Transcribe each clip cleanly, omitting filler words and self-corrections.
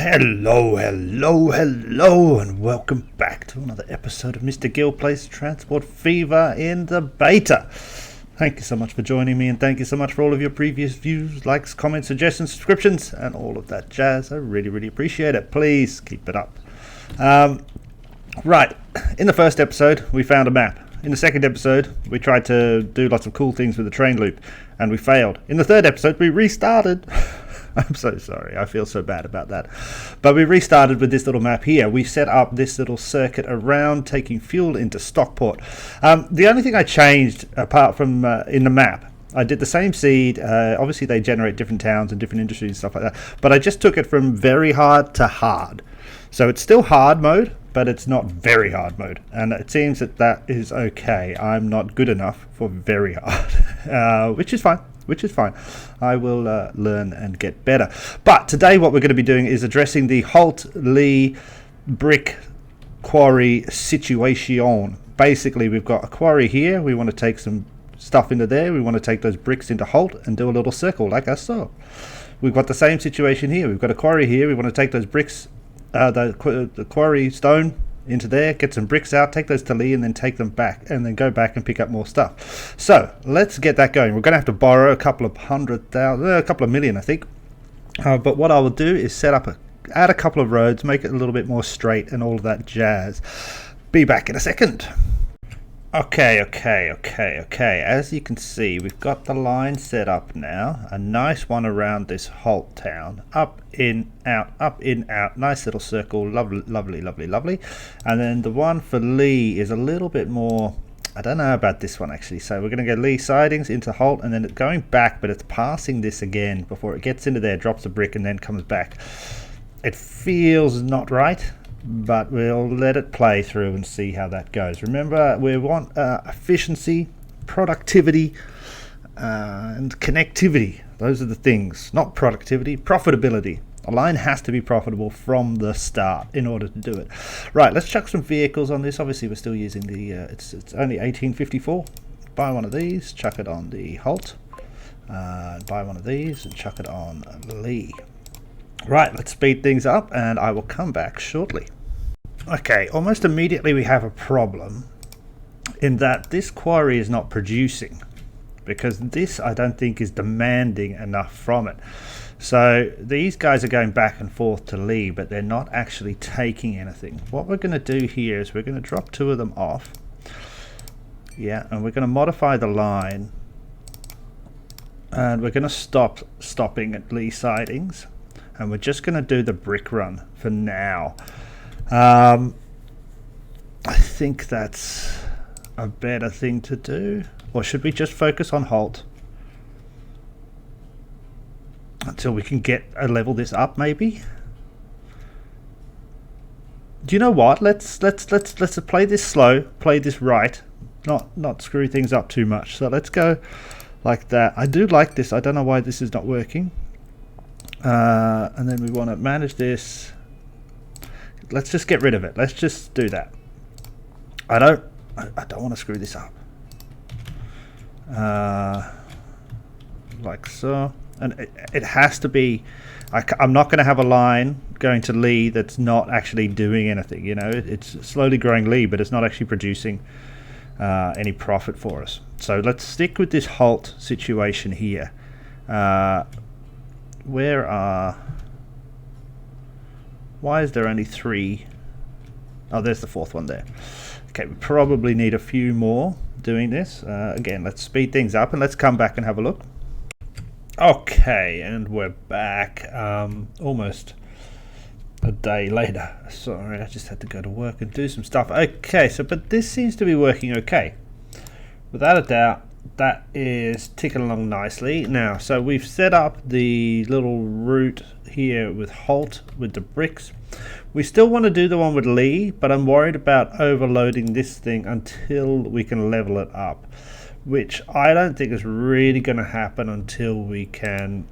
Hello, and welcome back to another episode of Mr. Gill Plays Transport Fever in the beta. Thank you so much for joining me, and thank you so much for all of your previous views, likes, comments, suggestions, subscriptions, and all of that jazz. I really appreciate it. Please keep it up. Right, in the first episode, we found a map. In the second episode, we tried to do lots of cool things with the train loop, and we failed. In the third episode, we restarted. I'm so sorry, I feel so bad about that. But we restarted with this little map here. We set up this little circuit around taking fuel into Stockport. The only thing I changed, apart from in the map, I did the same seed. Obviously, they generate different towns and different industries and stuff like that. But I just took it from very hard to hard. So it's still hard mode, but it's not very hard mode. And it seems that that is okay. I'm not good enough for very hard, which is fine. I will learn and get better. But today what we're going to be doing is addressing the Holt-Lee brick quarry situation. Basically, we've got a quarry here. We want to take some stuff into there. We want to take those bricks into Holt and do a little circle like I saw. We've got the same situation here. We've got a quarry here. We want to take those bricks, the quarry stone into there, get some bricks out, take those to Lee, and then take them back, and then go back and pick up more stuff. So let's get that going. We're going to have to borrow a couple of million, I think. But what I will do is add a couple of roads, make it a little bit more straight, and all of that jazz. Be back in a second. Okay. As you can see, we've got the line set up now. A nice one around this Holt town. Up, in, out, up, in, out. Nice little circle. Lovely. And then the one for Lee is a little bit more... I don't know about this one, actually. So we're going to go Lee sidings into Holt, and then it's going back, but it's passing this again before it gets into there, drops a brick, and then comes back. It feels not right, but we'll let it play through and see how that goes. Remember, we want efficiency, productivity, and connectivity. Those are the things, not productivity, profitability. A line has to be profitable from the start in order to do it. Right, let's chuck some vehicles on this. Obviously, we're still using the, it's only 1854. Buy one of these, chuck it on the Holt. Buy one of these and chuck it on Lee. Right, let's speed things up, and I will come back shortly. Okay, almost immediately we have a problem in that this quarry is not producing, because this I don't think is demanding enough from it. So these guys are going back and forth to Lee, but they're not actually taking anything. What we're going to do here is we're going to drop two of them off. Yeah, and we're going to modify the line, and we're going to stopping at Lee sidings. And we're just going to do the brick run for now. I think that's a better thing to do. Or should we just focus on Holt until we can level this up, maybe? Do you know what? Let's play this slow, play this right, not screw things up too much. So let's go like that. I do like this. I don't know why this is not working. And then we want to manage this. Let's just get rid of it. Let's just do that. I don't want to screw this up. Like so. And it has to be... I'm not going to have a line going to Lee that's not actually doing anything. You know, it's slowly growing Lee, but it's not actually producing any profit for us. So let's stick with this Holt situation here. Why is there only three? Oh, there's the fourth one there. Okay, we probably need a few more doing this. Again, let's speed things up and let's come back and have a look. Okay, and we're back. Almost a day later. Sorry, I just had to go to work and do some stuff. Okay, but this seems to be working okay. Without a doubt, that is ticking along nicely. Now, so we've set up the little route here with Holt, with the bricks. We still want to do the one with Lee, but I'm worried about overloading this thing until we can level it up, which I don't think is really going to happen until we can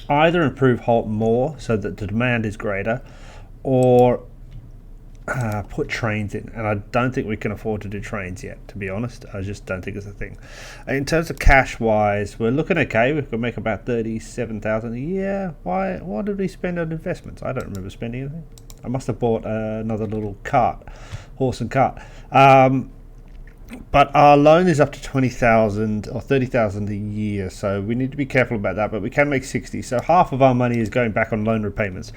either improve Holt more so that the demand is greater, or put trains in, and I don't think we can afford to do trains yet, to be honest. I just don't think it's a thing. In terms of cash wise, we're looking okay. We could make about 37,000 a year. What did we spend on investments? I don't remember spending anything. I must have bought another little cart, horse and cart. But our loan is up to 20,000 or 30,000 a year, so we need to be careful about that. But we can make 60, so half of our money is going back on loan repayments.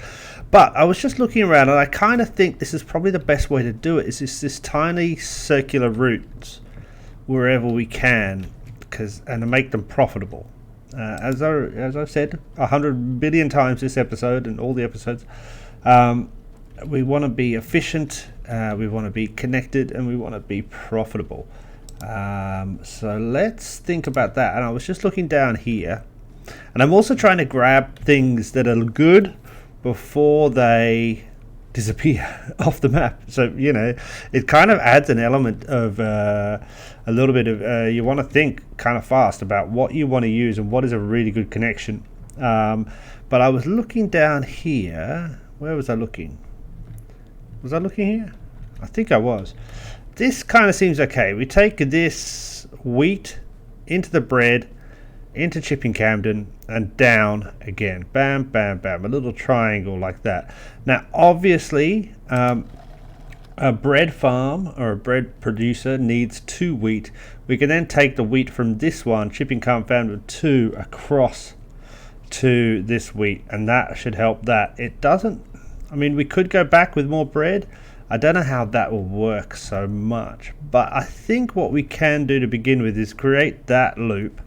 But I was just looking around, and I kind of think this is probably the best way to do it. Is this tiny circular routes wherever we can, and to make them profitable. As I've said 100 billion times this episode and all the episodes, we want to be efficient, we want to be connected, and we want to be profitable. So let's think about that. And I was just looking down here, and I'm also trying to grab things that are good before they disappear off the map. So, you know, it kind of adds an element of a little bit of you want to think kind of fast about what you want to use and what is a really good connection. But I was looking down here. Where was I looking? Was I looking here? I think I was. This kind of seems okay. We take this wheat into the bread, into Chipping Camden, and down again. Bam, bam, bam. A little triangle like that. Now, obviously, a bread farm or a bread producer needs 2 wheat. We can then take the wheat from this one, Chipping Camden 2, across to this wheat, and that should help that. It doesn't. I mean, we could go back with more bread. I don't know how that will work so much, but I think what we can do to begin with is create that loop.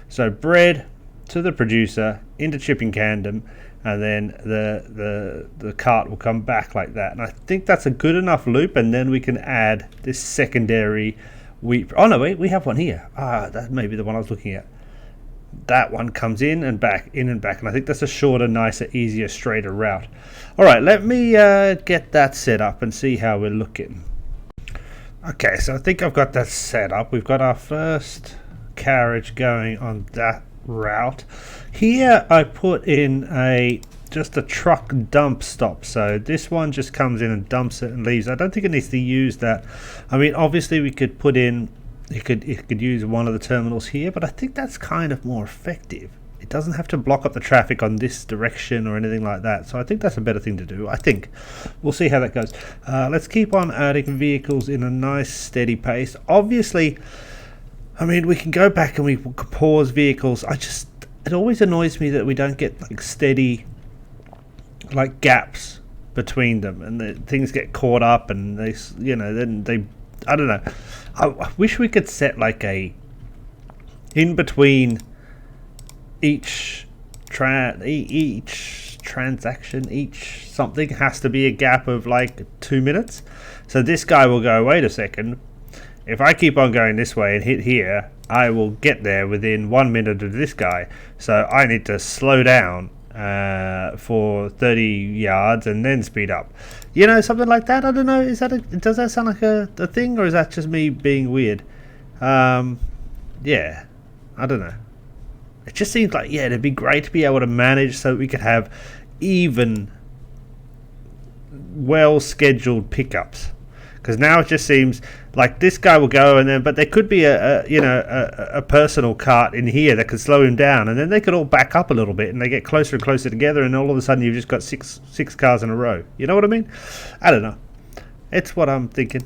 So bread to the producer into Chipping Camden, and then the cart will come back like that. And I think that's a good enough loop, and then we can add this secondary wheat. Oh no, wait, we have one here. That may be the one I was looking at. That one comes in and back, and I think that's a shorter, nicer, easier, straighter route. All right, let me get that set up and see how we're looking. Okay, so I think I've got that set up. We've got our first carriage going on that route. Here I put in just a truck dump stop, so this one just comes in and dumps it and leaves. I don't think it needs to use that. I mean, obviously we could put in, it could use one of the terminals here, but I think that's kind of more effective. It doesn't have to block up the traffic on this direction or anything like that, so I think that's a better thing to do. I think we'll see how that goes. Let's keep on adding vehicles in a nice steady pace. Obviously, I mean, we can go back and we can pause vehicles. It always annoys me that we don't get like steady like gaps between them, and things get caught up, and they, you know, then they, I don't know. I wish we could set like a in between each transaction, each something has to be a gap of like 2 minutes. So this guy will go, wait a second, if I keep on going this way and hit here, I will get there within 1 minute of this guy. So I need to slow down for 30 yards and then speed up. You know, something like that. I don't know. Does that sound like a thing, or is that just me being weird? Yeah, I don't know. It just seems like, yeah, it'd be great to be able to manage so we could have even, well-scheduled pickups. Because now it just seems like this guy will go, and then, but there could be a personal cart in here that could slow him down, and then they could all back up a little bit, and they get closer and closer together, and all of a sudden you've just got six cars in a row. You know what I mean? I don't know. It's what I'm thinking.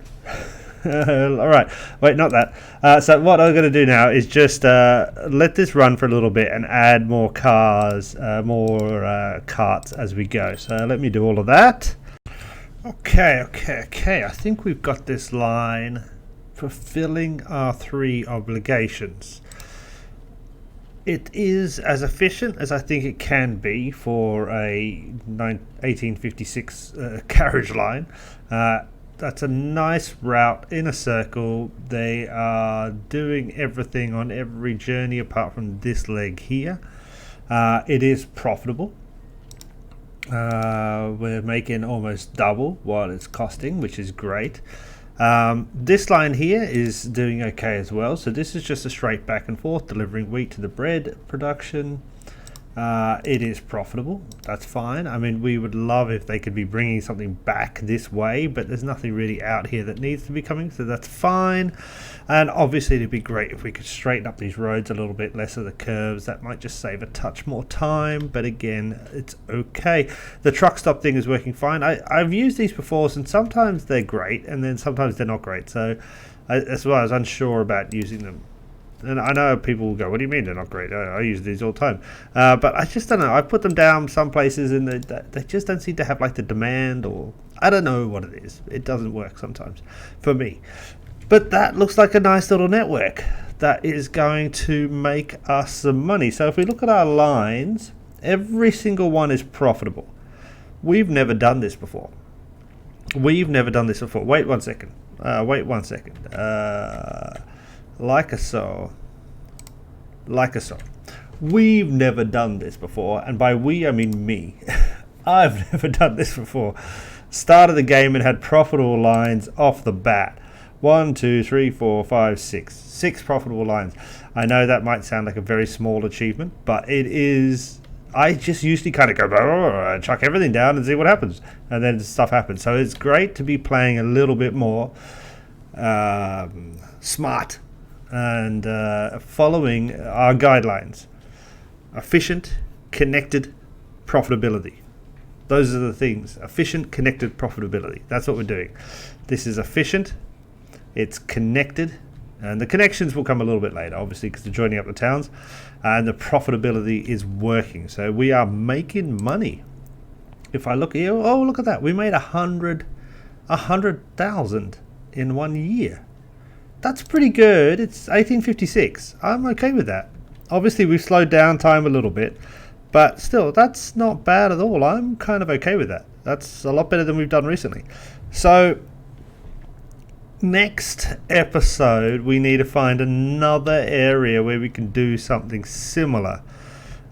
All right. Wait, not that. So what I'm going to do now is just let this run for a little bit and add more cars, more carts as we go. So let me do all of that. Okay. I think we've got this line fulfilling our 3 obligations. It is as efficient as I think it can be for a 1856 carriage line. That's a nice route in a circle. They are doing everything on every journey apart from this leg here. It is profitable. We're making almost double what it's costing, which is great. This line here is doing okay as well. So this is just a straight back and forth, delivering wheat to the bread production. It is profitable. That's fine. I mean, we would love if they could be bringing something back this way, but there's nothing really out here that needs to be coming, so that's fine. And obviously it'd be great if we could straighten up these roads a little bit, less of the curves. That might just save a touch more time, but again, it's okay. The truck stop thing is working fine. I've used these before, and sometimes they're great, and then sometimes they're not great. So that's why I was unsure about using them. And I know people will go, what do you mean they're not great? I use these all the time. But I just don't know. I put them down some places and they just don't seem to have like the demand, or I don't know what it is. It doesn't work sometimes for me. But that looks like a nice little network that is going to make us some money. So if we look at our lines, every single one is profitable. We've never done this before. Wait one second. Like so. We've never done this before, and by we I mean me. I've never done this before. Started the game and had profitable lines off the bat. 1, 2, 3, 4, 5, 6. 6 profitable lines. I know that might sound like a very small achievement, but it is. I just usually kind of go, chuck everything down and see what happens, and then stuff happens. So it's great to be playing a little bit more smart and following our guidelines. Efficient, connected, profitability. Those are the things. Efficient, connected, profitability. That's what we're doing. This is efficient, it's connected, and the connections will come a little bit later, obviously, because they're joining up the towns, and the profitability is working. So we are making money. If I look here, oh, look at that. We made 100,000 in 1 year. That's pretty good. It's 1856. I'm okay with that. Obviously, we've slowed down time a little bit, but still, that's not bad at all. I'm kind of okay with that. That's a lot better than we've done recently. So next episode, we need to find another area where we can do something similar.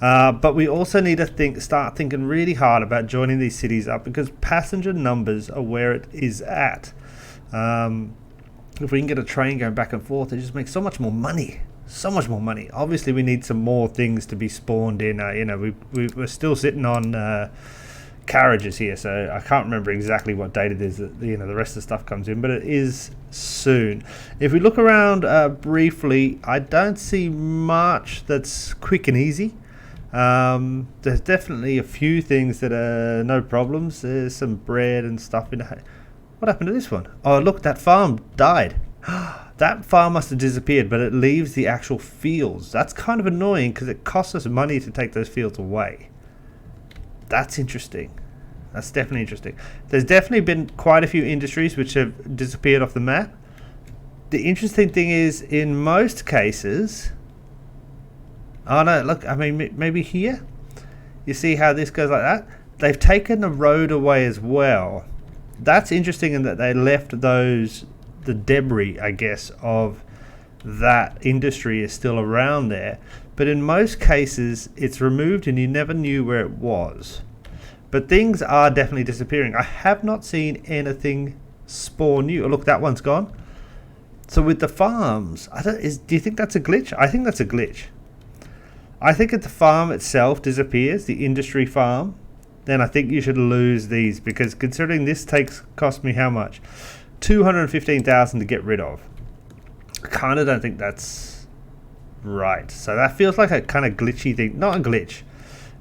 But we also need to start thinking really hard about joining these cities up, because passenger numbers are where it is at. If we can get a train going back and forth, it just makes so much more money. Obviously, we need some more things to be spawned in. We're still sitting on carriages here, so I can't remember exactly what date it is that the rest of the stuff comes in, but it is soon. If we look around briefly, I don't see much that's quick and easy. There's definitely a few things that are no problems. There's some bread and stuff in the What happened to this one? Oh, look, that farm died. That farm must have disappeared, but it leaves the actual fields. That's kind of annoying because it costs us money to take those fields away. That's interesting. That's definitely interesting. There's definitely been quite a few industries which have disappeared off the map. The interesting thing is, in most cases... Oh no, look, I mean, maybe here? You see how this goes like that? They've taken the road away as well. That's interesting in that they left the debris, I guess, of that industry is still around there. But in most cases, it's removed and you never knew where it was. But things are definitely disappearing. I have not seen anything spawn new. Oh, look, that one's gone. So with the farms, do you think that's a glitch? I think that's a glitch. I think if the farm itself disappears, the industry farm, then I think you should lose these, because considering this cost me how much? 215,000 to get rid of. I kind of don't think that's right. So that feels like a kind of glitchy thing. Not a glitch.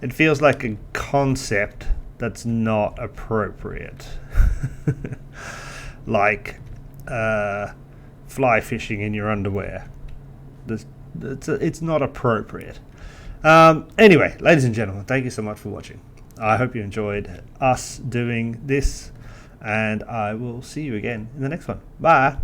It feels like a concept that's not appropriate. Like fly fishing in your underwear. It's not appropriate. Anyway, ladies and gentlemen, thank you so much for watching. I hope you enjoyed us doing this, and I will see you again in the next one. Bye.